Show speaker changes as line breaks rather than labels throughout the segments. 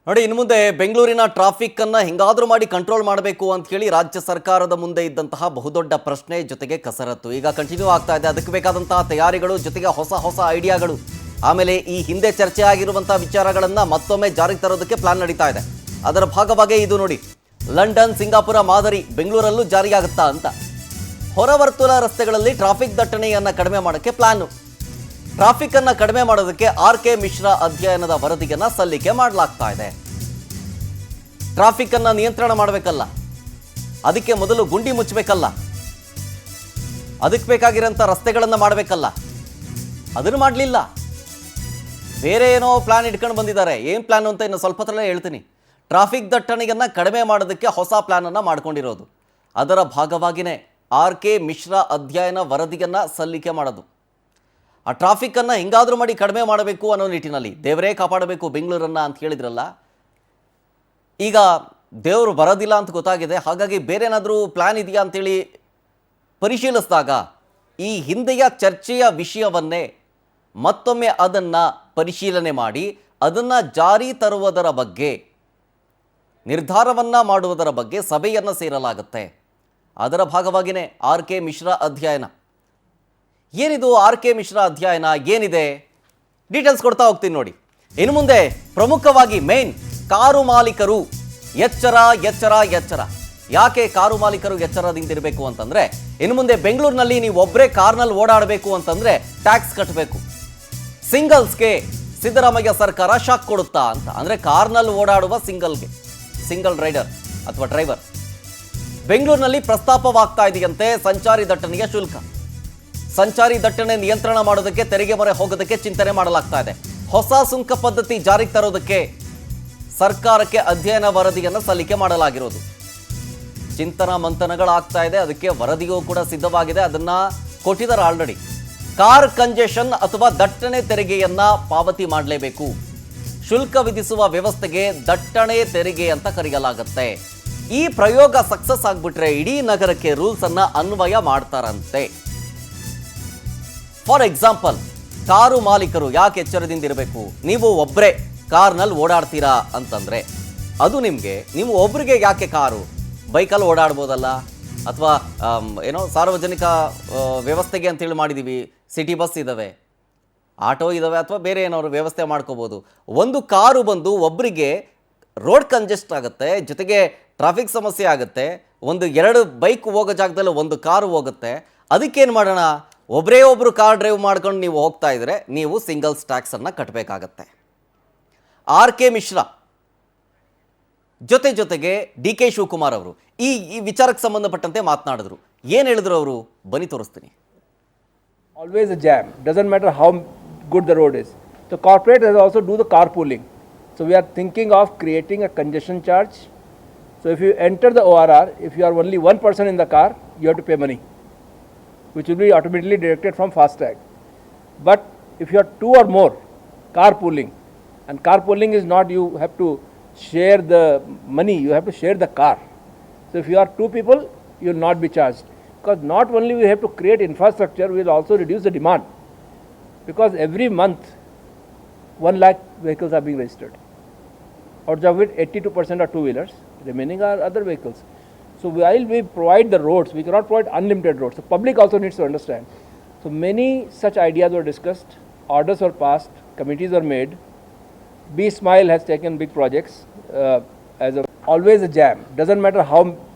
ನೋಡಿ, ಇನ್ನು ಮುಂದೆ ಬೆಂಗಳೂರಿನ ಟ್ರಾಫಿಕ್ ಅನ್ನ ಹೆಂಗಾದ್ರೂ ಮಾಡಿ ಕಂಟ್ರೋಲ್ ಮಾಡಬೇಕು ಅಂತ ಹೇಳಿ ರಾಜ್ಯ ಸರ್ಕಾರದ ಮುಂದೆ ಇದ್ದಂತಹ ಬಹುದೊಡ್ಡ ಪ್ರಶ್ನೆ ಜೊತೆಗೆ ಕಸರತ್ತು ಈಗ ಕಂಟಿನ್ಯೂ ಆಗ್ತಾ ಇದೆ. ಅದಕ್ಕೆ ಬೇಕಾದಂತಹ ತಯಾರಿಗಳು ಜೊತೆಗೆ ಹೊಸ ಐಡಿಯಾಗಳು, ಆಮೇಲೆ ಈ ಹಿಂದೆ ಚರ್ಚೆ ಆಗಿರುವಂತಹ ವಿಚಾರಗಳನ್ನ ಮತ್ತೊಮ್ಮೆ ಜಾರಿಗೆ ತರೋದಕ್ಕೆ ಪ್ಲಾನ್ ನಡೀತಾ ಇದೆ. ಅದರ ಭಾಗವಾಗಿ ಇದು ನೋಡಿ, ಲಂಡನ್ ಸಿಂಗಾಪುರ ಮಾದರಿ ಬೆಂಗಳೂರಲ್ಲೂ ಜಾರಿಯಾಗುತ್ತಾ ಅಂತ. ಹೊರವರ್ತುಲ ರಸ್ತೆಗಳಲ್ಲಿ ಟ್ರಾಫಿಕ್ ದಟ್ಟಣೆಯನ್ನ ಕಡಿಮೆ ಮಾಡೋಕ್ಕೆ ಪ್ಲಾನ್. ಟ್ರಾಫಿಕ್ ಅನ್ನ ಕಡಿಮೆ ಮಾಡೋದಕ್ಕೆ ಆರ್.ಕೆ. ಮಿಶ್ರಾ ಅಧ್ಯಯನದ ವರದಿಯನ್ನ ಸಲ್ಲಿಕೆ ಮಾಡಲಾಗ್ತಾ ಇದೆ. ಟ್ರಾಫಿಕ್ ಅನ್ನ ನಿಯಂತ್ರಣ ಮಾಡಬೇಕಲ್ಲ, ಅದಕ್ಕೆ ಮೊದಲು ಗುಂಡಿ ಮುಚ್ಚಬೇಕಲ್ಲ, ಅದಕ್ಕೆ ಬೇಕಾಗಿರೋಂಥ ರಸ್ತೆಗಳನ್ನು ಮಾಡಬೇಕಲ್ಲ, ಅದನ್ನು ಮಾಡಲಿಲ್ಲ. ಬೇರೆ ಏನೋ ಪ್ಲಾನ್ ಇಟ್ಕೊಂಡು ಬಂದಿದ್ದಾರೆ. ಏನು ಪ್ಲಾನ್ ಅಂತ ಇನ್ನು ಸ್ವಲ್ಪ ಹೊತ್ತಲ್ಲೇ ಹೇಳ್ತೀನಿ. ಟ್ರಾಫಿಕ್ ದಟ್ಟಣೆಯನ್ನ ಕಡಿಮೆ ಮಾಡೋದಕ್ಕೆ ಹೊಸ ಪ್ಲಾನ್ ಅನ್ನ ಮಾಡ್ಕೊಂಡಿರೋದು. ಅದರ ಭಾಗವಾಗಿಯೇ ಆರ್.ಕೆ. ಮಿಶ್ರಾ ಅಧ್ಯಯನ ವರದಿಯನ್ನ ಸಲ್ಲಿಕೆ ಮಾಡೋದು. ಆ ಟ್ರಾಫಿಕ್ಕನ್ನು ಹೆಂಗಾದರೂ ಮಾಡಿ ಕಡಿಮೆ ಮಾಡಬೇಕು ಅನ್ನೋ ನಿಟ್ಟಿನಲ್ಲಿ ದೇವರೇ ಕಾಪಾಡಬೇಕು ಬೆಂಗಳೂರನ್ನು ಅಂತ ಹೇಳಿದ್ರಲ್ಲ, ಈಗ ದೇವರು ಬರೋದಿಲ್ಲ ಅಂತ ಗೊತ್ತಾಗಿದೆ. ಹಾಗಾಗಿ ಬೇರೆ ಏನಾದರೂ ಪ್ಲ್ಯಾನ್ ಇದೆಯಾ ಅಂಥೇಳಿ ಪರಿಶೀಲಿಸಿದಾಗ ಈ ಹಿಂದೆಯ ಚರ್ಚೆಯ ವಿಷಯವನ್ನೇ ಮತ್ತೊಮ್ಮೆ ಅದನ್ನು ಪರಿಶೀಲನೆ ಮಾಡಿ ಅದನ್ನು ಜಾರಿ ತರುವುದರ ಬಗ್ಗೆ, ನಿರ್ಧಾರವನ್ನು ಮಾಡುವುದರ ಬಗ್ಗೆ ಸಭೆಯನ್ನು ಸೇರಲಾಗುತ್ತೆ. ಅದರ ಭಾಗವಾಗಿಯೇ ಆರ್.ಕೆ. ಮಿಶ್ರಾ ಅಧ್ಯಯನ. ಏನಿದು ಆರ್.ಕೆ. ಮಿಶ್ರಾ ಅಧ್ಯಯನ, ಏನಿದೆ ಡೀಟೇಲ್ಸ್ ಕೊಡ್ತಾ ಹೋಗ್ತೀನಿ ನೋಡಿ. ಇನ್ನು ಮುಂದೆ ಪ್ರಮುಖವಾಗಿ ಮೇನ್ ಕಾರು ಮಾಲೀಕರು ಎಚ್ಚರ ಎಚ್ಚರ ಎಚ್ಚರ. ಯಾಕೆ ಕಾರು ಮಾಲೀಕರು ಎಚ್ಚರದಿಂದಿರಬೇಕು ಅಂತಂದರೆ, ಇನ್ನು ಮುಂದೆ ಬೆಂಗಳೂರಿನಲ್ಲಿ ನೀವು ಒಬ್ಬರೇ ಕಾರ್ನಲ್ಲಿ ಓಡಾಡಬೇಕು ಅಂತಂದರೆ ಟ್ಯಾಕ್ಸ್ ಕಟ್ಟಬೇಕು. ಸಿಂಗಲ್ಸ್ಗೆ ಸಿದ್ದರಾಮಯ್ಯ ಸರ್ಕಾರ ಶಾಕ್ ಕೊಡುತ್ತಾ ಅಂತ. ಅಂದರೆ ಕಾರ್ನಲ್ಲಿ ಓಡಾಡುವ ಸಿಂಗಲ್ ರೈಡರ್ ಅಥವಾ ಡ್ರೈವರ್. ಬೆಂಗಳೂರಿನಲ್ಲಿ ಪ್ರಸ್ತಾಪವಾಗ್ತಾ ಇದೆಯಂತೆ ಸಂಚಾರಿ ದಟ್ಟಣೆಯ ಶುಲ್ಕ. ಸಂಚಾರಿ ದಟ್ಟಣೆ ನಿಯಂತ್ರಣ ಮಾಡೋದಕ್ಕೆ ತೆರಿಗೆ ಮೊರೆ ಹೋಗೋದಕ್ಕೆ ಚಿಂತನೆ ಮಾಡಲಾಗ್ತಾ ಇದೆ. ಹೊಸ ಸುಂಕ ಪದ್ಧತಿ ಜಾರಿಗೆ ತರೋದಕ್ಕೆ ಸರ್ಕಾರಕ್ಕೆ ಅಧ್ಯಯನ ವರದಿಯನ್ನು ಸಲ್ಲಿಕೆ ಮಾಡಲಾಗಿರೋದು. ಚಿಂತನ ಮಂಥನಗಳಾಗ್ತಾ ಇದೆ. ಅದಕ್ಕೆ ವರದಿಯೂ ಕೂಡ ಸಿದ್ಧವಾಗಿದೆ. ಅದನ್ನ ಕೊಟ್ಟಿದ್ದಾರೆ ಆಲ್ರೆಡಿ. ಕಾರ್ ಕಂಜೆಷನ್ ಅಥವಾ ದಟ್ಟಣೆ ತೆರಿಗೆಯನ್ನ ಪಾವತಿ ಮಾಡಲೇಬೇಕು. ಶುಲ್ಕ ವಿಧಿಸುವ ವ್ಯವಸ್ಥೆಗೆ ದಟ್ಟಣೆ ತೆರಿಗೆ ಅಂತ ಕರೆಯಲಾಗುತ್ತೆ. ಈ ಪ್ರಯೋಗ ಸಕ್ಸಸ್ ಆಗ್ಬಿಟ್ರೆ ಇಡೀ ನಗರಕ್ಕೆ ರೂಲ್ಸ್ ಅನ್ನ ಅನ್ವಯ ಮಾಡ್ತಾರಂತೆ. ಫಾರ್ ಎಕ್ಸಾಂಪಲ್, ಕಾರು ಮಾಲೀಕರು ಯಾಕೆ ಎಚ್ಚರದಿಂದ ಇರಬೇಕು? ನೀವು ಒಬ್ಬರೇ ಕಾರ್ನಲ್ಲಿ ಓಡಾಡ್ತೀರಾ ಅಂತಂದರೆ ಅದು ನೀವು ಒಬ್ಬರಿಗೆ ಯಾಕೆ ಕಾರು? ಬೈಕಲ್ಲಿ ಓಡಾಡ್ಬೋದಲ್ಲ, ಅಥವಾ ಏನೋ ಸಾರ್ವಜನಿಕ ವ್ಯವಸ್ಥೆಗೆ ಅಂತೇಳಿ ಮಾಡಿದ್ದೀವಿ. ಸಿಟಿ ಬಸ್ ಇದ್ದಾವೆ, ಆಟೋ ಇದ್ದಾವೆ, ಅಥವಾ ಬೇರೆ ಏನಾದ್ರು ವ್ಯವಸ್ಥೆ ಮಾಡ್ಕೋಬೋದು. ಒಂದು ಕಾರು ಬಂದು ಒಬ್ಬರಿಗೆ ರೋಡ್ ಕಂಜೆಸ್ಟ್ ಆಗುತ್ತೆ, ಜೊತೆಗೆ ಟ್ರಾಫಿಕ್ ಸಮಸ್ಯೆ ಆಗುತ್ತೆ. ಎರಡು ಬೈಕ್ ಹೋಗೋ ಜಾಗದಲ್ಲಿ ಒಂದು ಕಾರು ಹೋಗುತ್ತೆ. ಅದಕ್ಕೇನು ಮಾಡೋಣ? ಒಬ್ಬರು ಕಾರ್ ಡ್ರೈವ್ ಮಾಡ್ಕೊಂಡು ನೀವು ಹೋಗ್ತಾ ಇದ್ರೆ ನೀವು ಸಿಂಗಲ್ಸ್ ಟ್ಯಾಕ್ಸನ್ನು ಕಟ್ಟಬೇಕಾಗತ್ತೆ. ಆರ್.ಕೆ. ಮಿಶ್ರಾ ಜೊತೆಗೆ ಡಿ.ಕೆ. ಶಿವಕುಮಾರ್ ಅವರು ಈ ವಿಚಾರಕ್ಕೆ ಸಂಬಂಧಪಟ್ಟಂತೆ ಮಾತನಾಡಿದ್ರು. ಏನು ಹೇಳಿದ್ರು ಅವರು? ಬನ್ನಿ ತೋರಿಸ್ತೀನಿ.
Always a jam. Doesn't matter how good the road is. So corporate has also do the carpooling. So we are thinking of creating a congestion charge. So if you enter the ORR, if you are only one person in the car, you have to pay money, which will be automatically deducted from FASTag. But if you are two or more, carpooling, and carpooling is not you have to share the money, you have to share the car. So if you are two people, you will not be charged. Because not only we have to create infrastructure, we will also reduce the demand. Because every month, 1 lakh vehicles are being registered. Out of it, 82% are two-wheelers, remaining are other vehicles. So while we provide the roads, we cannot provide unlimited roads. The public also needs to understand. So many such ideas were discussed, orders were passed, committees were made. B-Smile has taken big projects always a jam. Doesn't matter how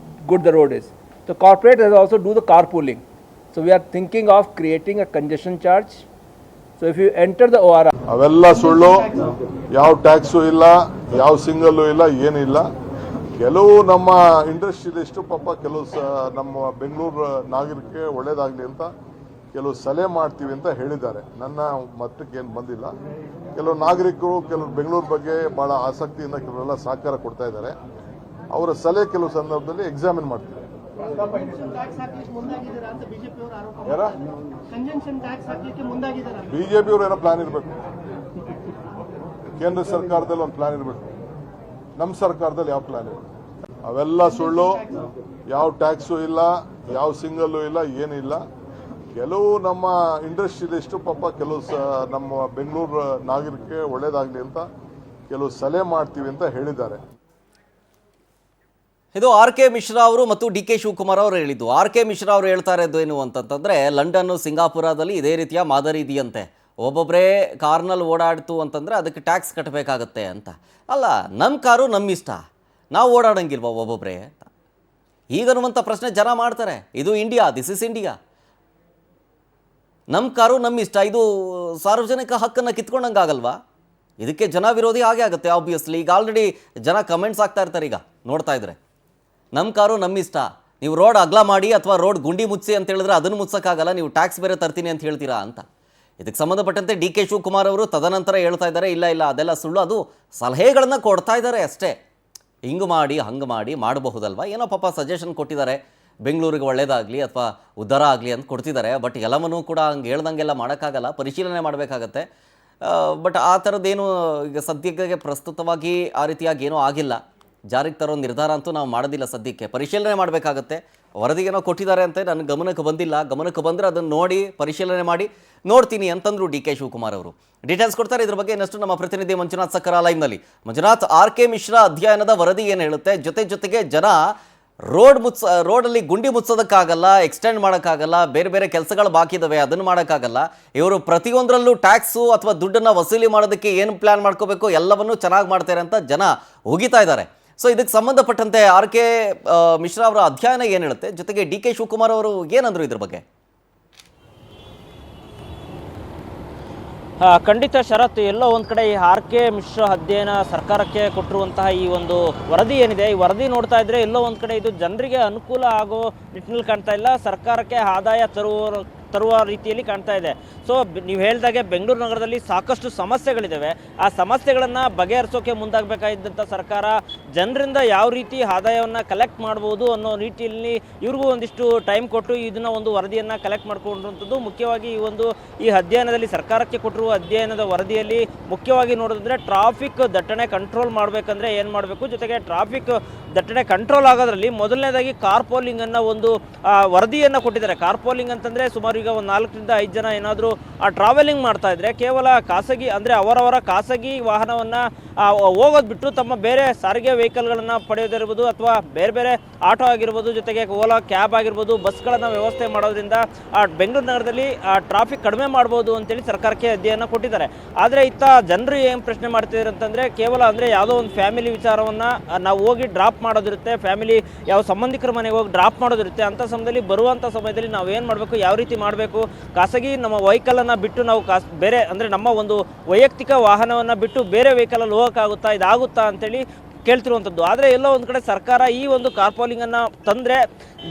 good the road is. So corporate has also do the carpooling. So we are thinking of creating a congestion charge. So if you enter the ORR,
ಅವೆಲ್ಲ ಸುಳ್ಳು. ಯಾವ tax ಇಲ್ಲ, ಯಾವ single ಇಲ್ಲ, ಏನಿಲ್ಲ. ಕೆಲವು ನಮ್ಮ industrialist ಪಾಪ ಕೆಲವು ನಮ್ಮ ಬೆಂಗಳೂರು ನಾಗರಿಕರಿಗೆ ಒಳ್ಳೇದಾಗಲಿ ಅಂತ ಕೆಲವು ಸಲಹೆ ಮಾಡ್ತೀವಿ ಅಂತ ಹೇಳಿದ್ದಾರೆ. ನನ್ನ ಮತಕ್ಕೆ ಏನು ಬಂದಿಲ್ಲ. ಕೆಲವು ನಾಗರಿಕರು ಕೆಲವು ಬೆಂಗಳೂರು ಬಗ್ಗೆ ಭಾಳ ಆಸಕ್ತಿಯಿಂದ ಕೆಲವರೆಲ್ಲ ಸಹಕಾರ ಕೊಡ್ತಾ ಇದ್ದಾರೆ. ಅವರ ಸಲಹೆ ಕೆಲವು ಸಂದರ್ಭದಲ್ಲಿ ಎಕ್ಸಾಮಿನ್ ಮಾಡ್ತೀವಿ. ಬಿಜೆಪಿಯವರು ಏನೋ ಪ್ಲಾನ್ ಇರಬೇಕು. ಕೇಂದ್ರ ಸರ್ಕಾರದಲ್ಲಿ ಒಂದು ಪ್ಲಾನ್ ಇರಬೇಕು. ನಮ್ಮ ಸರ್ಕಾರದಲ್ಲಿ ಯಾವ ಪ್ಲಾನ್ ಇಲ್ಲ. ಅವೆಲ್ಲ ಸುಳ್ಳು. ಯಾವ ಟ್ಯಾಕ್ಸು ಇಲ್ಲ, ಯಾವ ಸಿಂಗಲ್ಲು ಇಲ್ಲ, ಏನಿಲ್ಲ. ಕೆಲವು ನಮ್ಮ ಇಂಡಸ್ಟ್ರಿಯಲಿಸ್ಟು ಪಾಪ ಕೆಲವು ನಮ್ಮ ಬೆಂಗಳೂರು ನಾಗರಿಕರಿಗೆ ಒಳ್ಳೇದಾಗಲಿ ಅಂತ ಕೆಲವು ಸಲಹೆ ಮಾಡ್ತೀವಿ ಅಂತ ಹೇಳಿದ್ದಾರೆ.
ಇದು ಆರ್ ಕೆ ಮಿಶ್ರಾ ಅವರು ಮತ್ತು ಡಿ ಕೆ ಶಿವಕುಮಾರ್ ಅವರು ಹೇಳಿದ್ದು. ಆರ್ ಕೆ ಮಿಶ್ರಾ ಅವರು ಹೇಳ್ತಾ ಇರೋದು ಏನು ಅಂತಂತಂದರೆ, ಲಂಡನ್ನು ಸಿಂಗಾಪುರದಲ್ಲಿ ಇದೇ ರೀತಿಯ ಮಾದರಿ ಇದೆಯಂತೆ. ಒಬ್ಬೊಬ್ಬರೇ ಕಾರ್ನಲ್ಲಿ ಓಡಾಡ್ತು ಅಂತಂದರೆ ಅದಕ್ಕೆ ಟ್ಯಾಕ್ಸ್ ಕಟ್ಟಬೇಕಾಗತ್ತೆ ಅಂತ. ಅಲ್ಲ, ನಮ್ಮ ಕಾರು ನಮ್ಮ ಇಷ್ಟ, ನಾವು ಓಡಾಡಂಗಿಲ್ವ ಒಬ್ಬೊಬ್ಬರೇ ಅಂತ ಈಗನ್ನುವಂಥ ಪ್ರಶ್ನೆ ಜನ ಮಾಡ್ತಾರೆ. ಇದು ಇಂಡಿಯಾ, ದಿಸ್ ಇಸ್ ಇಂಡಿಯಾ. ನಮ್ಮ ಕಾರು ನಮ್ಮ ಇಷ್ಟ, ಇದು ಸಾರ್ವಜನಿಕ ಹಕ್ಕನ್ನು ಕಿತ್ಕೊಂಡಂಗೆ ಆಗಲ್ವಾ? ಇದಕ್ಕೆ ಜನ ವಿರೋಧಿ ಆಗೇ ಆಗುತ್ತೆ ಆಬ್ವಿಯಸ್ಲಿ. ಈಗ ಆಲ್ರೆಡಿ ಜನ ಕಮೆಂಟ್ಸ್ ಆಗ್ತಾ ಇರ್ತಾರೆ ಈಗ ನೋಡ್ತಾ ಇದ್ರೆ. ನಮ್ಮ ಕಾರು ನಮ್ಮ ಇಷ್ಟ, ನೀವು ರೋಡ್ ಅಗಲ ಮಾಡಿ ಅಥವಾ ರೋಡ್ ಗುಂಡಿ ಮುಚ್ಚಿ ಅಂತ ಹೇಳಿದ್ರೆ ಅದನ್ನು ಮುಚ್ಚೋಕ್ಕಾಗಲ್ಲ, ನೀವು ಟ್ಯಾಕ್ಸ್ ಬೇರೆ ತರ್ತೀನಿ ಅಂತ ಹೇಳ್ತೀರಾ ಅಂತ. ಇದಕ್ಕೆ ಸಂಬಂಧಪಟ್ಟಂತೆ ಡಿ ಕೆ ಶಿವಕುಮಾರ್ ಅವರು ತದನಂತರ ಹೇಳ್ತಾ ಇದ್ದಾರೆ, ಇಲ್ಲ ಇಲ್ಲ ಅದೆಲ್ಲ ಸುಳ್ಳು, ಅದು ಸಲಹೆಗಳನ್ನು ಕೊಡ್ತಾ ಇದ್ದಾರೆ ಅಷ್ಟೇ. ಹಿಂಗೆ ಮಾಡಿ ಹಂಗೆ ಮಾಡಿ ಮಾಡಬಹುದಲ್ವ, ಏನೋ ಪಾಪ ಸಜೆಷನ್ ಕೊಟ್ಟಿದ್ದಾರೆ, ಬೆಂಗಳೂರಿಗೆ ಒಳ್ಳೇದಾಗಲಿ ಅಥವಾ ಉದ್ಧಾರ ಆಗಲಿ ಅಂತ ಕೊಡ್ತಿದ್ದಾರೆ. ಬಟ್ ಎಲ್ಲವನ್ನೂ ಕೂಡ ಹಂಗೆ ಹೇಳ್ದಂಗೆಲ್ಲ ಮಾಡೋಕ್ಕಾಗಲ್ಲ, ಪರಿಶೀಲನೆ ಮಾಡಬೇಕಾಗತ್ತೆ. ಬಟ್ ಆ ಥರದ್ದೇನು ಈಗ ಸದ್ಯಕ್ಕೆ ಪ್ರಸ್ತುತವಾಗಿ ಆ ರೀತಿಯಾಗಿ ಏನೂ ಆಗಿಲ್ಲ. ಜಾರಿಗೆ ತರೋ ನಿರ್ಧಾರ ಅಂತೂ ನಾವು ಮಾಡೋದಿಲ್ಲ ಸದ್ಯಕ್ಕೆ, ಪರಿಶೀಲನೆ ಮಾಡಬೇಕಾಗತ್ತೆ. ವರದಿಗೇನೋ ಕೊಟ್ಟಿದ್ದಾರೆ ಅಂತ ನನ್ನ ಗಮನಕ್ಕೆ ಬಂದಿಲ್ಲ, ಗಮನಕ್ಕೆ ಬಂದರೆ ಅದನ್ನು ನೋಡಿ ಪರಿಶೀಲನೆ ಮಾಡಿ ನೋಡ್ತೀನಿ ಅಂತಂದರು ಡಿ ಕೆ ಶಿವಕುಮಾರ್ ಅವರು. ಡೀಟೇಲ್ಸ್ ಕೊಡ್ತಾರೆ ಇದ್ರ ಬಗ್ಗೆ ಇನ್ನಷ್ಟು ನಮ್ಮ ಪ್ರತಿನಿಧಿ ಮಂಜುನಾಥ್ ಸಕ್ಕರ ಲೈವ್ನಲ್ಲಿ. ಮಂಜುನಾಥ್, ಆರ್ ಕೆ ಮಿಶ್ರಾ ಅಧ್ಯಯನದ ವರದಿ ಏನು ಹೇಳುತ್ತೆ? ಜೊತೆಗೆ ಜನ ರೋಡಲ್ಲಿ ಗುಂಡಿ ಮುಚ್ಚೋದಕ್ಕಾಗಲ್ಲ, ಎಕ್ಸ್ಟೆಂಡ್ ಮಾಡೋಕ್ಕಾಗಲ್ಲ, ಬೇರೆ ಬೇರೆ ಕೆಲಸಗಳು ಬಾಕಿ ಇದ್ದಾವೆ ಅದನ್ನು ಮಾಡೋಕ್ಕಾಗಲ್ಲ. ಇವರು ಪ್ರತಿಯೊಂದರಲ್ಲೂ ಟ್ಯಾಕ್ಸು ಅಥವಾ ದುಡ್ಡನ್ನು ವಸೂಲಿ ಮಾಡೋದಕ್ಕೆ ಏನು ಪ್ಲ್ಯಾನ್ ಮಾಡ್ಕೋಬೇಕು ಎಲ್ಲವನ್ನೂ ಚೆನ್ನಾಗಿ ಮಾಡ್ತಾರೆ ಅಂತ ಜನ ಹೋಗಿತಾ ಇದ್ದಾರೆ. ಸೊ ಇದಕ್ಕೆ ಸಂಬಂಧಪಟ್ಟಂತೆ ಆರ್ ಕೆ ಮಿಶ್ರಾ ಅವರ ಅಧ್ಯಯನ ಏನು ಹೇಳುತ್ತೆ? ಜೊತೆಗೆ ಡಿ ಕೆ ಶಿವಕುಮಾರ್ ಅವರು ಏನಂದ್ರು ಇದ್ರ ಬಗ್ಗೆ?
ಖಂಡಿತ ಶರತ್, ಎಲ್ಲೋ ಒಂದು ಕಡೆ ಈ ಆರ್ ಕೆ ಮಿಶ್ರಾ ಅಧ್ಯಯನ ಸರ್ಕಾರಕ್ಕೆ ಕೊಟ್ಟಿರುವಂತಹ ಈ ಒಂದು ವರದಿ ಏನಿದೆ, ಈ ವರದಿ ನೋಡ್ತಾ ಇದ್ರೆ ಎಲ್ಲೋ ಒಂದು ಕಡೆ ಇದು ಜನರಿಗೆ ಅನುಕೂಲ ಆಗೋ ನಿಟ್ಟಿನಲ್ಲಿ ಕಾಣ್ತಾ ಇಲ್ಲ, ಸರ್ಕಾರಕ್ಕೆ ಆದಾಯ ತರುವ ರೀತಿಯಲ್ಲಿ ಕಾಣ್ತಾ ಇದೆ. ಸೊ ನೀವು ಹೇಳಿದಾಗೆ ಬೆಂಗಳೂರು ನಗರದಲ್ಲಿ ಸಾಕಷ್ಟು ಸಮಸ್ಯೆಗಳಿದ್ದಾವೆ. ಆ ಸಮಸ್ಯೆಗಳನ್ನು ಬಗೆಹರಿಸೋಕೆ ಮುಂದಾಗಬೇಕಾಗಿದ್ದಂಥ ಸರ್ಕಾರ ಜನರಿಂದ ಯಾವ ರೀತಿ ಆದಾಯವನ್ನು ಕಲೆಕ್ಟ್ ಮಾಡ್ಬೋದು ಅನ್ನೋ ರೀತಿಯಲ್ಲಿ ಇವ್ರಿಗೂ ಒಂದಿಷ್ಟು ಟೈಮ್ ಕೊಟ್ಟು ಇದನ್ನು ಒಂದು ವರದಿಯನ್ನು ಕಲೆಕ್ಟ್ ಮಾಡ್ಕೊಂಡಿರುವಂಥದ್ದು. ಮುಖ್ಯವಾಗಿ ಈ ಅಧ್ಯಯನದಲ್ಲಿ ಸರ್ಕಾರಕ್ಕೆ ಕೊಟ್ಟಿರುವ ಅಧ್ಯಯನದ ವರದಿಯಲ್ಲಿ ಮುಖ್ಯವಾಗಿ ನೋಡೋದಂದರೆ ಟ್ರಾಫಿಕ್ ದಟ್ಟಣೆ ಕಂಟ್ರೋಲ್ ಮಾಡಬೇಕಂದ್ರೆ ಏನು ಮಾಡಬೇಕು, ಜೊತೆಗೆ ಟ್ರಾಫಿಕ್ ದಟ್ಟಣೆ ಕಂಟ್ರೋಲ್ ಆಗೋದ್ರಲ್ಲಿ ಮೊದಲನೇದಾಗಿ ಕಾರ್ ಪೋಲಿಂಗನ್ನು ಒಂದು ವರದಿಯನ್ನು ಕೊಟ್ಟಿದ್ದಾರೆ. ಕಾರ್ ಪೋಲಿಂಗ್ ಅಂತಂದರೆ ಸುಮಾರು ಈಗ ಒಂದು 4 ರಿಂದ 5 ಜನ ಏನಾದರೂ ಟ್ರಾವೆಲಿಂಗ್ ಮಾಡ್ತಾ ಇದ್ರೆ ಕೇವಲ ಖಾಸಗಿ ಅಂದರೆ ಅವರವರ ಖಾಸಗಿ ವಾಹನವನ್ನು ಹೋಗೋದು ಬಿಟ್ಟು ತಮ್ಮ ಬೇರೆ ಸಾರಿಗೆ ವೆಹಿಕಲ್ಗಳನ್ನು ಪಡೆಯೋದಿರ್ಬೋದು ಅಥವಾ ಬೇರೆ ಬೇರೆ ಆಟೋ ಆಗಿರ್ಬೋದು, ಜೊತೆಗೆ ಓಲಾ ಕ್ಯಾಬ್ ಆಗಿರ್ಬೋದು, ಬಸ್ಗಳನ್ನು ವ್ಯವಸ್ಥೆ ಮಾಡೋದ್ರಿಂದ ಬೆಂಗಳೂರು ನಗರದಲ್ಲಿ ಟ್ರಾಫಿಕ್ ಕಡಿಮೆ ಮಾಡ್ಬೋದು ಅಂತೇಳಿ ಸರ್ಕಾರಕ್ಕೆ ಅಧ್ಯಯನ ಕೊಟ್ಟಿದ್ದಾರೆ. ಆದರೆ ಇತ್ತ ಜನರು ಏನು ಪ್ರಶ್ನೆ ಮಾಡ್ತಿದ್ದಾರೆ ಅಂತಂದರೆ, ಕೇವಲ ಅಂದರೆ ಯಾವುದೋ ಒಂದು ಫ್ಯಾಮಿಲಿ ವಿಚಾರವನ್ನು ನಾವು ಹೋಗಿ ಡ್ರಾಪ್ ಮಾಡೋದಿರುತ್ತೆ, ಫ್ಯಾಮಿಲಿ ಯಾವ ಸಂಬಂಧಿಕರ ಮನೆಗೆ ಹೋಗಿ ಡ್ರಾಪ್ ಮಾಡೋದಿರುತ್ತೆ. ಅಂಥ ಸಮಯದಲ್ಲಿ ಬರುವಂಥ ಸಮಯದಲ್ಲಿ ನಾವು ಏನು ಮಾಡಬೇಕು, ಯಾವ ರೀತಿ ಮಾಡಬೇಕು, ಖಾಸಗಿ ನಮ್ಮ ವೆಹಿಕಲನ್ನು ಬಿಟ್ಟು ನಾವು ಬೇರೆ ಅಂದರೆ ನಮ್ಮ ಒಂದು ವೈಯಕ್ತಿಕ ವಾಹನವನ್ನು ಬಿಟ್ಟು ಬೇರೆ ವೆಹಿಕಲಲ್ಲಿ ಹೋಗೋಕ್ಕಾಗುತ್ತಾ, ಇದಾಗುತ್ತಾ ಅಂತೇಳಿ ಕೇಳ್ತಿರುವಂಥದ್ದು. ಆದರೆ ಎಲ್ಲೋ ಒಂದು ಕಡೆ ಸರ್ಕಾರ ಈ ಒಂದು ಕಾರ್ಪೋಲಿಂಗನ್ನು ತಂದರೆ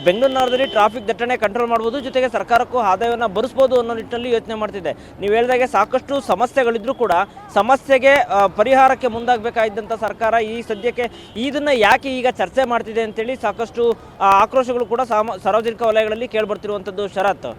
ಬೆಂಗಳೂರು ನಗರದಲ್ಲಿ ಟ್ರಾಫಿಕ್ ದಟ್ಟಣೆ ಕಂಟ್ರೋಲ್ ಮಾಡ್ಬೋದು, ಜೊತೆಗೆ ಸರ್ಕಾರಕ್ಕೂ ಆದಾಯವನ್ನು ಬರಿಸ್ಬೋದು ಅನ್ನೋ ನಿಟ್ಟಿನಲ್ಲಿ ಯೋಚನೆ ಮಾಡ್ತಿದೆ. ನೀವು ಹೇಳಿದಾಗೆ ಸಾಕಷ್ಟು ಸಮಸ್ಯೆಗಳಿದ್ರೂ ಕೂಡ ಸಮಸ್ಯೆಗೆ ಪರಿಹಾರಕ್ಕೆ ಮುಂದಾಗಬೇಕಾಗಿದ್ದಂಥ ಸರ್ಕಾರ ಈ ಸದ್ಯಕ್ಕೆ ಇದನ್ನು ಯಾಕೆ ಈಗ ಚರ್ಚೆ ಮಾಡ್ತಿದೆ ಅಂತೇಳಿ ಸಾಕಷ್ಟು ಆಕ್ರೋಶಗಳು ಕೂಡ ಸಾರ್ವಜನಿಕ ವಲಯಗಳಲ್ಲಿ ಕೇಳಿಬರ್ತಿರುವಂಥದ್ದು ಶರತ್.